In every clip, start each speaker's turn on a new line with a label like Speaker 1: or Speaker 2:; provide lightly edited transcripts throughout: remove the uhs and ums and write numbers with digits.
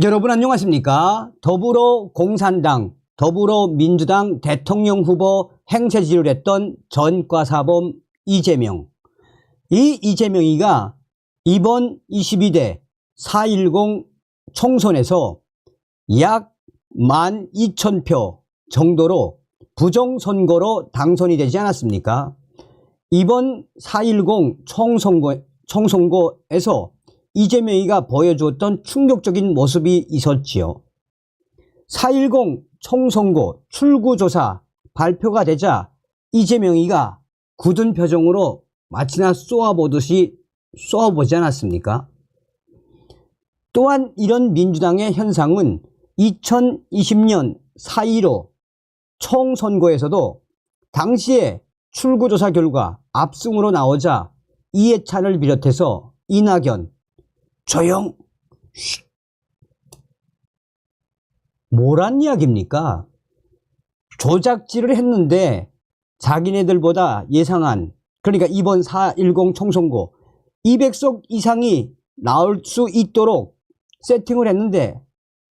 Speaker 1: 여러분 안녕하십니까? 더불어공산당, 더불어민주당 대통령 후보 행세지를 했던 전과사범 이재명. 이 이재명이가 이번 22대 4.10 총선에서 약 12,000표 정도로 부정선거로 당선이 되지 않았습니까? 이번 4.10 총선거에서 이재명이가 보여주었던 충격적인 모습이 있었지요. 4.10 총선거 출구조사 발표가 되자 이재명이가 굳은 표정으로 마치나 쏘아보듯이 쏘아보지 않았습니까? 또한 이런 민주당의 현상은 2020년 4.15 총선거에서도 당시에 출구조사 결과 압승으로 나오자 이해찬을 비롯해서 이낙연, 조용! 뭐란 이야기입니까? 조작질을 했는데 자기네들보다 예상한, 그러니까 이번 4.10 총선거 200석 이상이 나올 수 있도록 세팅을 했는데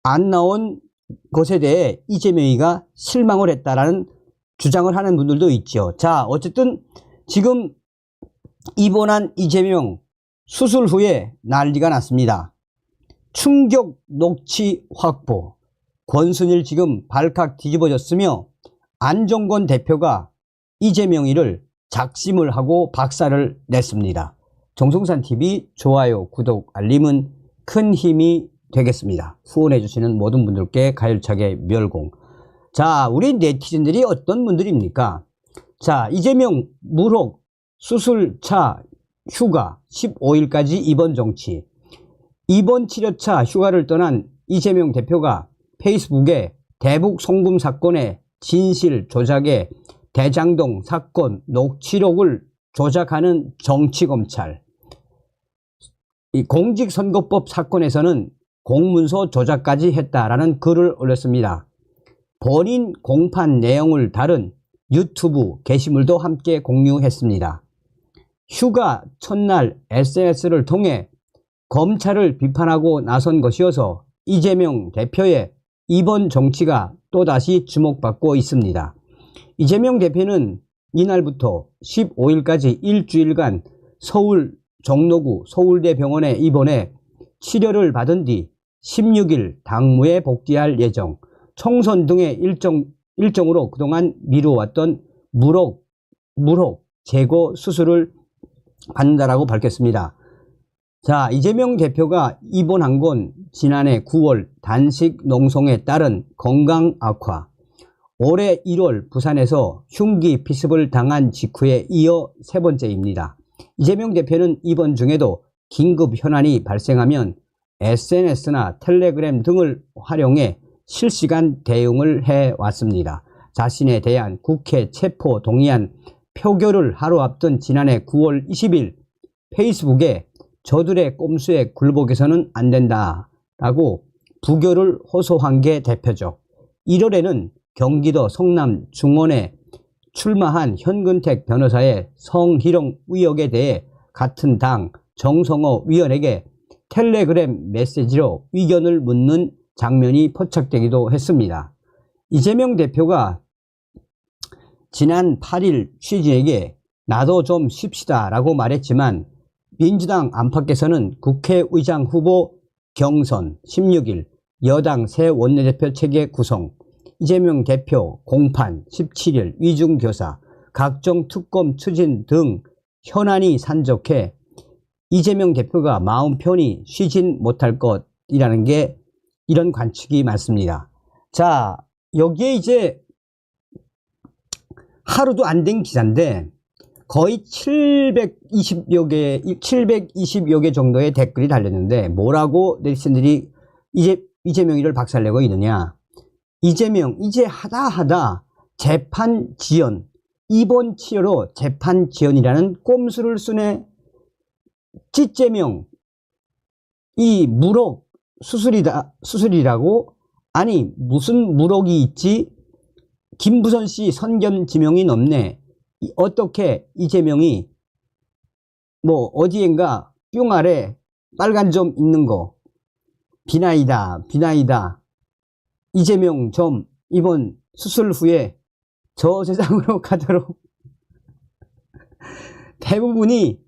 Speaker 1: 안 나온 것에 대해 이재명이가 실망을 했다라는 주장을 하는 분들도 있죠. 자, 어쨌든 지금 입원한 이재명 수술 후에 난리가 났습니다. 충격 녹취 확보. 권순일 지금 발칵 뒤집어졌으며 안정권 대표가 이재명이를 작심을 하고 박살을 냈습니다. 정성산TV 좋아요, 구독, 알림은 큰 힘이 되겠습니다. 후원해 주시는 모든 분들께 가열차게 멸공. 자, 우리 네티즌들이 어떤 분들입니까? 자, 이재명 무혹 수술차 휴가 15일까지 입원 정치. 입원 치료차 휴가를 떠난 이재명 대표가 페이스북에 대북 송금 사건의 진실 조작에 대장동 사건 녹취록을 조작하는 정치검찰, 이 공직선거법 사건에서는 공문서 조작까지 했다라는 글을 올렸습니다. 본인 공판 내용을 다룬 유튜브 게시물도 함께 공유했습니다. 휴가 첫날 SNS를 통해 검찰을 비판하고 나선 것이어서 이재명 대표의 이번 정치가 또다시 주목받고 있습니다. 이재명 대표는 이날부터 15일까지 일주일간 서울 종로구 서울대병원에 입원해 치료를 받은 뒤 16일 당무에 복귀할 예정. 총선 등의 일정으로 그동안 미뤄왔던 무혹 제거 수술을 받는다라고 밝혔습니다. 자, 이재명 대표가 입원한 건 지난해 9월 단식 농성에 따른 건강 악화, 올해 1월 부산에서 흉기 피습을 당한 직후에 이어 세 번째입니다. 이재명 대표는 입원 중에도 긴급 현안이 발생하면 SNS나 텔레그램 등을 활용해 실시간 대응을 해왔습니다. 자신에 대한 국회 체포 동의안 표결을 하루 앞둔 지난해 9월 20일 페이스북에 저들의 꼼수에 굴복해서는 안 된다라고 부결을 호소한 게 대표죠. 1월에는 경기도 성남 중원에 출마한 현근택 변호사의 성희롱 의혹에 대해 같은 당 정성호 위원에게 텔레그램 메시지로 의견을 묻는 장면이 포착되기도 했습니다. 이재명 대표가 지난 8일 취재에게 나도 좀 쉽시다 라고 말했지만 민주당 안팎에서는 국회의장 후보 경선 16일 여당 새 원내대표 체계 구성, 이재명 대표 공판 17일 위중교사, 각종 특검 추진 등 현안이 산적해 이재명 대표가 마음 편히 쉬진 못할 것이라는 게 이런 관측이 많습니다. 자, 여기에 이제 하루도 안 된 기사인데 거의 720여 개 정도의 댓글이 달렸는데 뭐라고 네티즌들이 이재명이를 박살내고 있느냐. 이재명 이제 하다 재판 지연, 입원 치료로 재판 지연이라는 꼼수를 쓰네. 찌재명 이 무혹 수술이라고? 아니 무슨 무혹이 있지? 김부선 씨 선견 지명이 넘네. 어떻게 이재명이 뭐 어디엔가 뿅 아래 빨간 점 있는 거 비나이다, 비나이다. 이재명 좀 이번 수술 후에 저 세상으로 가도록. 대부분이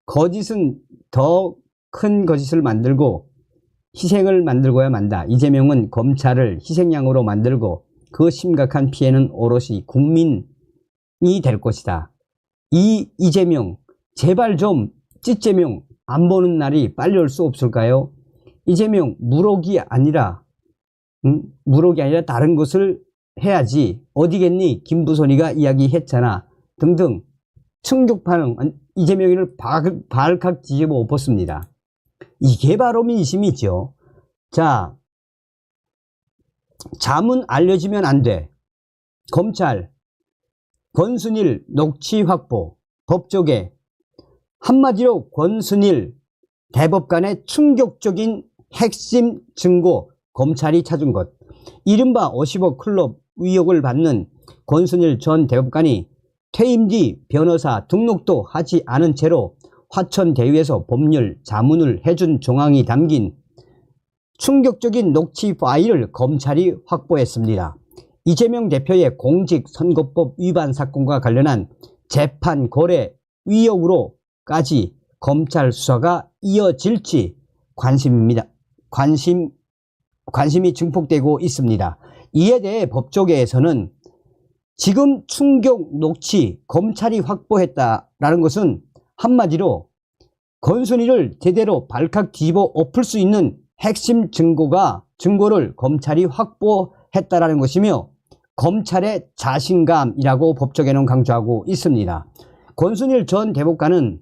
Speaker 1: 거짓은 더 큰 거짓을 만들고 희생을 만들고야 만다. 이재명은 검찰을 희생양으로 만들고 그 심각한 피해는 오롯이 국민이 될 것이다. 이 이재명 제발 좀 찌재명 안 보는 날이 빨리 올 수 없을까요? 이재명 무록이 아니라 다른 것을 해야지. 어디겠니? 김부선이가 이야기했잖아. 등등 충격 반응. 이재명이를 발칵 뒤집어 엎었습니다. 이게 바로 민심이죠. 자, 자문 알려지면 안 돼. 검찰 권순일 녹취 확보. 법조계 한마디로 권순일 대법관의 충격적인 핵심 증거 검찰이 찾은 것. 이른바 50억 클럽 의혹을 받는 권순일 전 대법관이 퇴임 뒤 변호사 등록도 하지 않은 채로 화천대유에서 법률 자문을 해준 정황이 담긴 충격적인 녹취 파일을 검찰이 확보했습니다. 이재명 대표의 공직선거법 위반 사건과 관련한 재판 거래 의혹으로까지 검찰 수사가 이어질지 관심이 증폭되고 있습니다. 이에 대해 법조계에서는 지금 충격 녹취 검찰이 확보했다라는 것은 한마디로 권순일을 제대로 발칵 뒤집어 엎을 수 있는 핵심 증거를 검찰이 확보했다라는 것이며 검찰의 자신감이라고 법조계는 강조하고 있습니다. 권순일 전 대법관은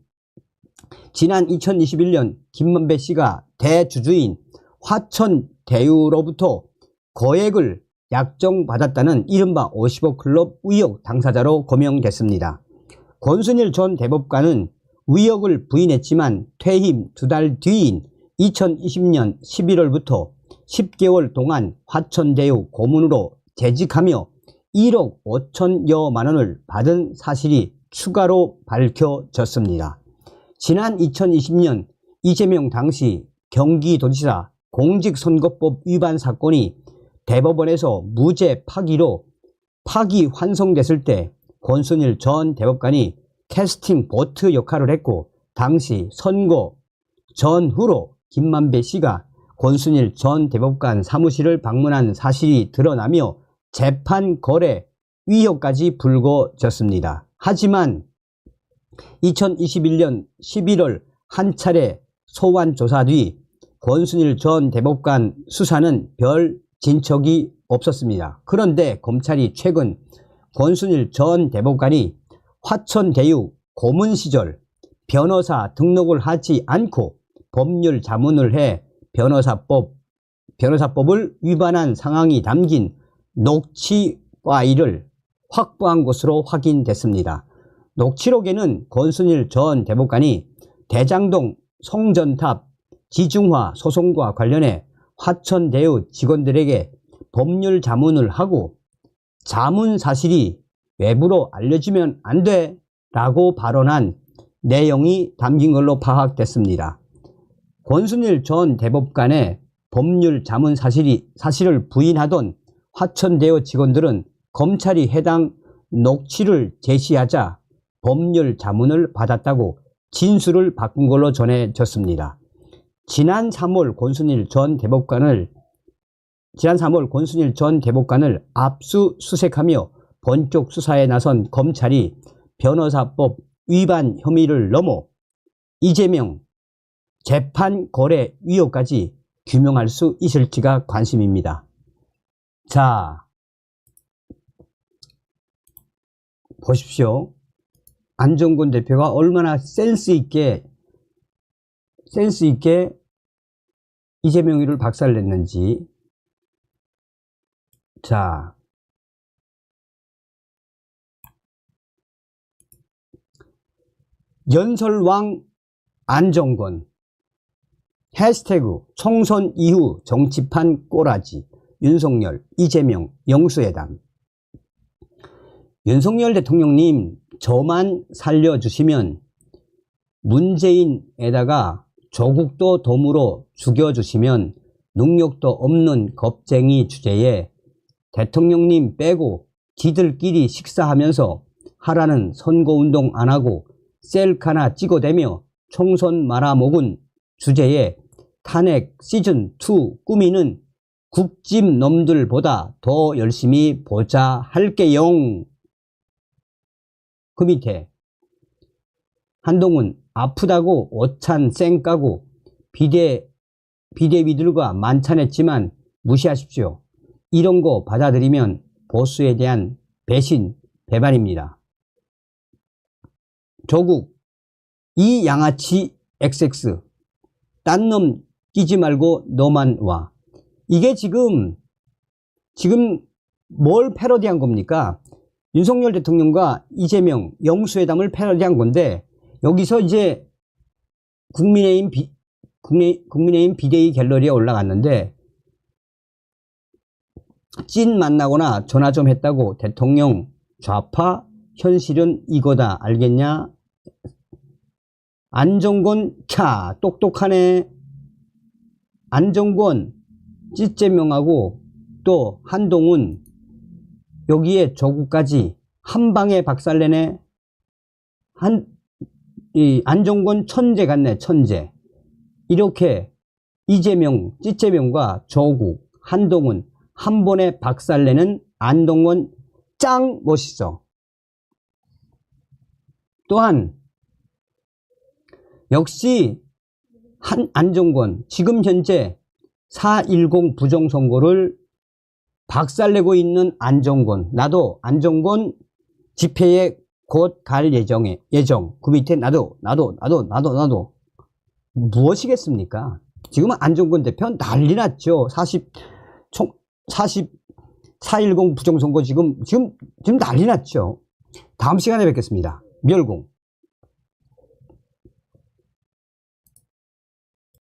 Speaker 1: 지난 2021년 김만배 씨가 대주주인 화천대유로부터 거액을 약정받았다는 이른바 50억 클럽 의혹 당사자로 거명됐습니다. 권순일 전 대법관은 의혹을 부인했지만 퇴임 2달 뒤인 2020년 11월부터 10개월 동안 화천대유 고문으로 재직하며 1억 5천여만 원을 받은 사실이 추가로 밝혀졌습니다. 지난 2020년 이재명 당시 경기도지사 공직선거법 위반 사건이 대법원에서 무죄 파기 환송됐을 때 권순일 전 대법관이 캐스팅 보트 역할을 했고, 당시 선거 전후로 김만배 씨가 권순일 전 대법관 사무실을 방문한 사실이 드러나며 재판 거래 위협까지 불거졌습니다. 하지만 2021년 11월 한 차례 소환 조사 뒤 권순일 전 대법관 수사는 별 진척이 없었습니다. 그런데 검찰이 최근 권순일 전 대법관이 화천대유 고문 시절 변호사 등록을 하지 않고 법률 자문을 해 변호사법을 위반한 상황이 담긴 녹취 파일을 확보한 것으로 확인됐습니다. 녹취록에는 권순일 전 대법관이 대장동 송전탑 지중화 소송과 관련해 화천대유 직원들에게 법률 자문을 하고 자문 사실이 외부로 알려지면 안 돼 라고 발언한 내용이 담긴 걸로 파악됐습니다. 권순일 전 대법관의 법률 자문 사실을 부인하던 화천대유 직원들은 검찰이 해당 녹취를 제시하자 법률 자문을 받았다고 진술을 바꾼 걸로 전해졌습니다. 지난 3월 권순일 전 대법관을 압수수색하며 본격 수사에 나선 검찰이 변호사법 위반 혐의를 넘어 이재명 재판 거래 위협까지 규명할 수 있을지가 관심입니다. 자, 보십시오. 안종권 대표가 얼마나 센스 있게 이재명이를 박살냈는지. 자, 연설왕 안종권 해시태그 총선 이후 정치판 꼬라지 윤석열 이재명 영수회담. 윤석열 대통령님, 저만 살려주시면 문재인에다가 조국도 덤으로 죽여주시면 능력도 없는 겁쟁이 주제에 대통령님 빼고 지들끼리 식사하면서 하라는 선거운동 안하고 셀카나 찍어대며 총선 말아먹은 주제에 탄핵 시즌2 꾸미는 국집 놈들보다 더 열심히 보자 할게용. 그 밑에 한동훈 아프다고 오찬 쌩 까고 비대위들과 만찬했지만 무시하십시오. 이런 거 받아들이면 보수에 대한 배신, 배반입니다. 조국, 이 양아치 XX, 딴 놈 끼지 말고 너만 와. 이게 지금 뭘 패러디한 겁니까? 윤석열 대통령과 이재명 영수회담을 패러디한 건데, 여기서 이제 국민의힘 비대위 갤러리에 올라갔는데, 찐 만나거나 전화 좀 했다고 대통령 좌파, 현실은 이거다 알겠냐? 안정권 캬 똑똑하네. 안정권 찌제명하고 또 한동훈 여기에 조국까지 한 방에 박살내네. 이 안정권 천재 같네, 천재. 이렇게 이재명 찌제명과 조국, 한동훈 한 번에 박살내는 안동원 짱 멋있어. 또한 역시 안정권 지금 현재 4.10 부정선거를 박살내고 있는 안정권, 나도 안정권 집회에 곧 갈 예정. 그 밑에 나도 무엇이겠습니까? 지금은 안정권 대표 난리 났죠. 4.10 부정선거 지금 난리 났죠. 다음 시간에 뵙겠습니다. 멸공.